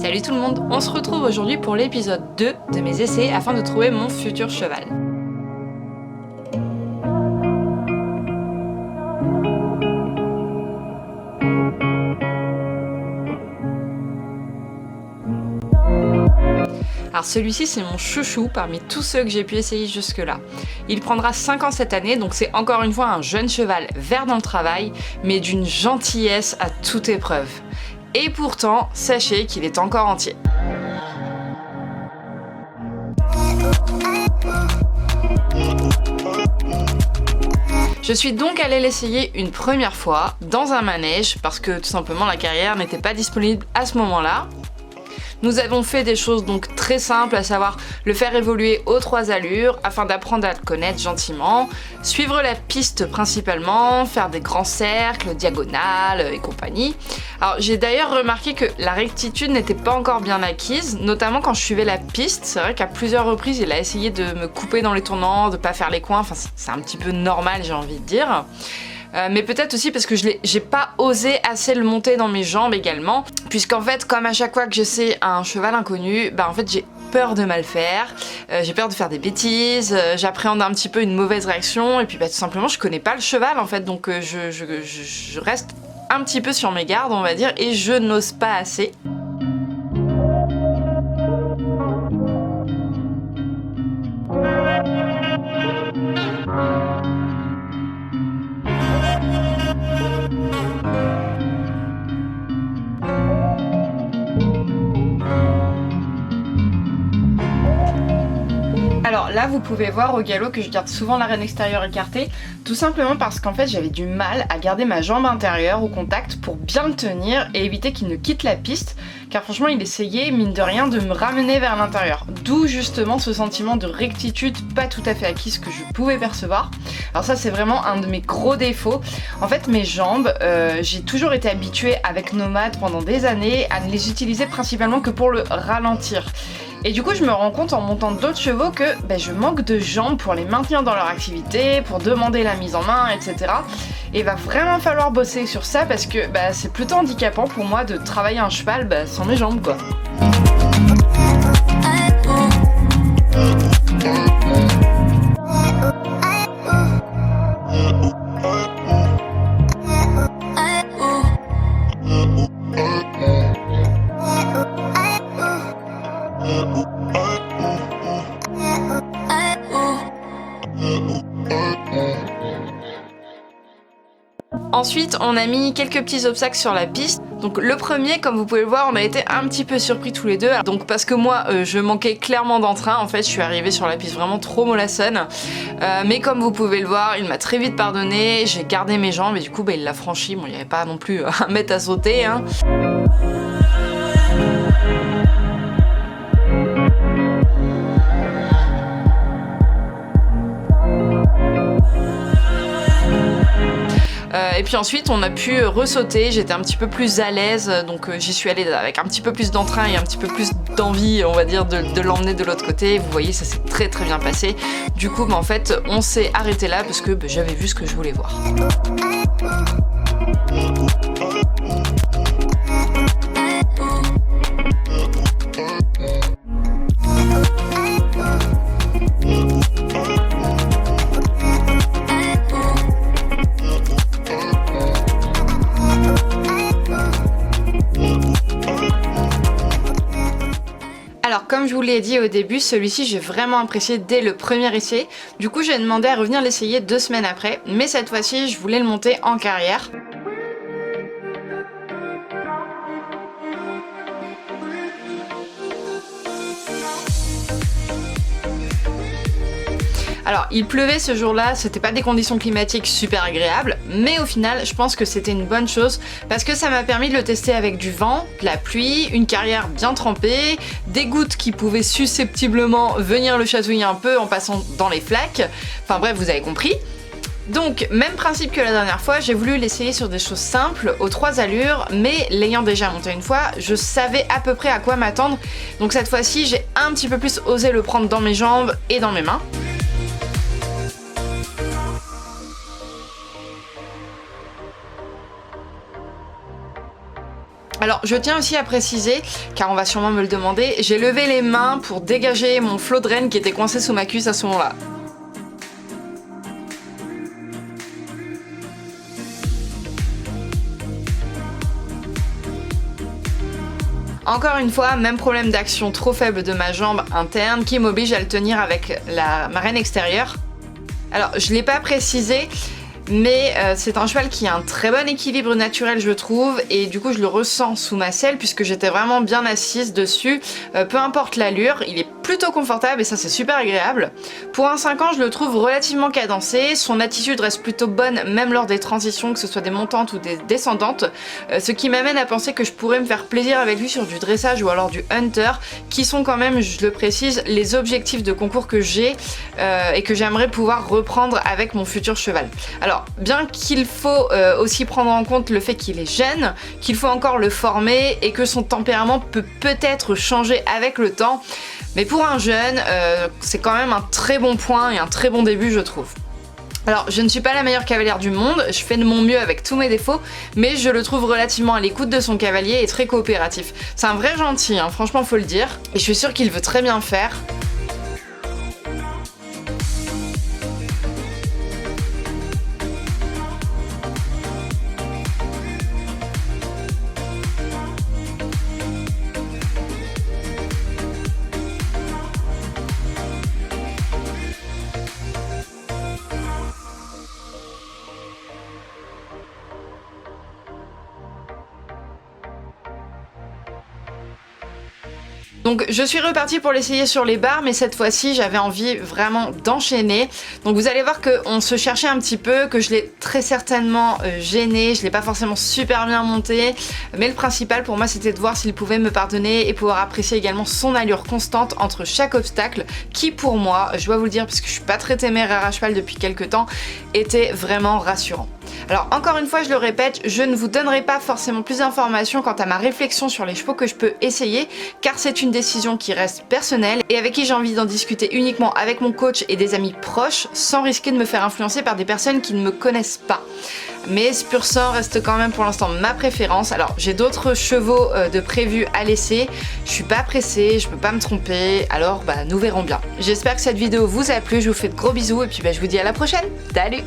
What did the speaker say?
Salut tout le monde, on se retrouve aujourd'hui pour l'épisode 2 de mes essais afin de trouver mon futur cheval. Alors celui-ci c'est mon chouchou parmi tous ceux que j'ai pu essayer jusque-là. Il prendra 5 ans cette année, donc c'est encore une fois un jeune cheval vert dans le travail, mais d'une gentillesse à toute épreuve. Et pourtant, sachez qu'il est encore entier. Je suis donc allée l'essayer une première fois dans un manège parce que tout simplement la carrière n'était pas disponible à ce moment-là. Nous avons fait des choses donc très simples, à savoir le faire évoluer aux 3 allures afin d'apprendre à le connaître gentiment, suivre la piste principalement, faire des grands cercles, diagonales et compagnie. Alors j'ai d'ailleurs remarqué que la rectitude n'était pas encore bien acquise, notamment quand je suivais la piste. C'est vrai qu'à plusieurs reprises il a essayé de me couper dans les tournants, de pas faire les coins, enfin c'est un petit peu normal j'ai envie de dire. Mais peut-être aussi parce que j'ai pas osé assez le monter dans mes jambes également, puisqu'en fait comme à chaque fois que j'essaie un cheval inconnu, en fait j'ai peur de mal faire, j'ai peur de faire des bêtises, j'appréhende un petit peu une mauvaise réaction et puis tout simplement je connais pas le cheval en fait, donc je reste un petit peu sur mes gardes on va dire et je n'ose pas assez. Alors là, vous pouvez voir au galop que je garde souvent l'arène extérieure écartée, tout simplement parce qu'en fait j'avais du mal à garder ma jambe intérieure au contact pour bien le tenir et éviter qu'il ne quitte la piste, car franchement il essayait, mine de rien, de me ramener vers l'intérieur. D'où justement ce sentiment de rectitude pas tout à fait acquise que je pouvais percevoir. Alors ça c'est vraiment un de mes gros défauts. En fait mes jambes, j'ai toujours été habituée avec Nomade pendant des années à ne les utiliser principalement que pour le ralentir. Et du coup je me rends compte en montant d'autres chevaux que je manque de jambes pour les maintenir dans leur activité, pour demander la mise en main, etc. Et il va vraiment falloir bosser sur ça parce que c'est plutôt handicapant pour moi de travailler un cheval sans mes jambes quoi. Ensuite, on a mis quelques petits obstacles sur la piste. Donc le premier, comme vous pouvez le voir, on a été un petit peu surpris tous les deux. Donc parce que moi, je manquais clairement d'entrain. En fait, je suis arrivée sur la piste vraiment trop mollassonne. Mais comme vous pouvez le voir, il m'a très vite pardonné. J'ai gardé mes jambes et du coup, il l'a franchi. Bon, il n'y avait pas non plus 1 mètre à sauter, hein. Et puis ensuite on a pu ressauter, j'étais un petit peu plus à l'aise, donc j'y suis allée avec un petit peu plus d'entrain et un petit peu plus d'envie on va dire de l'emmener de l'autre côté. Vous voyez ça s'est très très bien passé. Du coup en fait on s'est arrêté là parce que j'avais vu ce que je voulais voir. Alors comme je vous l'ai dit au début, celui-ci j'ai vraiment apprécié dès le premier essai. Du coup j'ai demandé à revenir l'essayer 2 semaines après, mais cette fois-ci je voulais le monter en carrière. Alors il pleuvait ce jour-là, c'était pas des conditions climatiques super agréables, mais au final je pense que c'était une bonne chose parce que ça m'a permis de le tester avec du vent, de la pluie, une carrière bien trempée, des gouttes qui pouvaient susceptiblement venir le chatouiller un peu en passant dans les flaques, enfin bref vous avez compris. Donc même principe que la dernière fois, j'ai voulu l'essayer sur des choses simples, aux 3 allures, mais l'ayant déjà monté une fois, je savais à peu près à quoi m'attendre, donc cette fois-ci j'ai un petit peu plus osé le prendre dans mes jambes et dans mes mains. Alors je tiens aussi à préciser, car on va sûrement me le demander, j'ai levé les mains pour dégager mon flot de renne qui était coincé sous ma cuisse à ce moment-là. Encore une fois, même problème d'action trop faible de ma jambe interne qui m'oblige à le tenir avec ma renne extérieure. Alors je ne l'ai pas précisé, mais c'est un cheval qui a un très bon équilibre naturel je trouve, et du coup je le ressens sous ma selle puisque j'étais vraiment bien assise dessus, peu importe l'allure, il est plutôt confortable et ça c'est super agréable. Pour un 5 ans je le trouve relativement cadencé, son attitude reste plutôt bonne même lors des transitions, que ce soit des montantes ou des descendantes, ce qui m'amène à penser que je pourrais me faire plaisir avec lui sur du dressage ou alors du hunter, qui sont quand même, je le précise, les objectifs de concours que j'ai et que j'aimerais pouvoir reprendre avec mon futur cheval. Alors bien qu'il faut aussi prendre en compte le fait qu'il est jeune, qu'il faut encore le former et que son tempérament peut peut-être changer avec le temps, mais pour un jeune, c'est quand même un très bon point et un très bon début je trouve. Alors je ne suis pas la meilleure cavalière du monde, je fais de mon mieux avec tous mes défauts, mais je le trouve relativement à l'écoute de son cavalier et très coopératif. C'est un vrai gentil, hein, franchement faut le dire, et je suis sûre qu'il veut très bien faire. Donc je suis repartie pour l'essayer sur les barres, mais cette fois-ci j'avais envie vraiment d'enchaîner. Donc vous allez voir qu'on se cherchait un petit peu, que je l'ai très certainement gêné, je l'ai pas forcément super bien monté, mais le principal pour moi c'était de voir s'il pouvait me pardonner et pouvoir apprécier également son allure constante entre chaque obstacle, qui pour moi, je dois vous le dire parce que je suis pas très téméraire à cheval depuis quelques temps, était vraiment rassurant. Alors encore une fois je le répète, je ne vous donnerai pas forcément plus d'informations quant à ma réflexion sur les chevaux que je peux essayer, car c'est une décision qui reste personnelle et avec qui j'ai envie d'en discuter uniquement avec mon coach et des amis proches, sans risquer de me faire influencer par des personnes qui ne me connaissent pas. Mais Pur Sang reste quand même pour l'instant ma préférence. Alors j'ai d'autres chevaux de prévus à laisser, je suis pas pressée, je peux pas me tromper, alors nous verrons bien. J'espère que cette vidéo vous a plu, je vous fais de gros bisous et puis je vous dis à la prochaine, salut!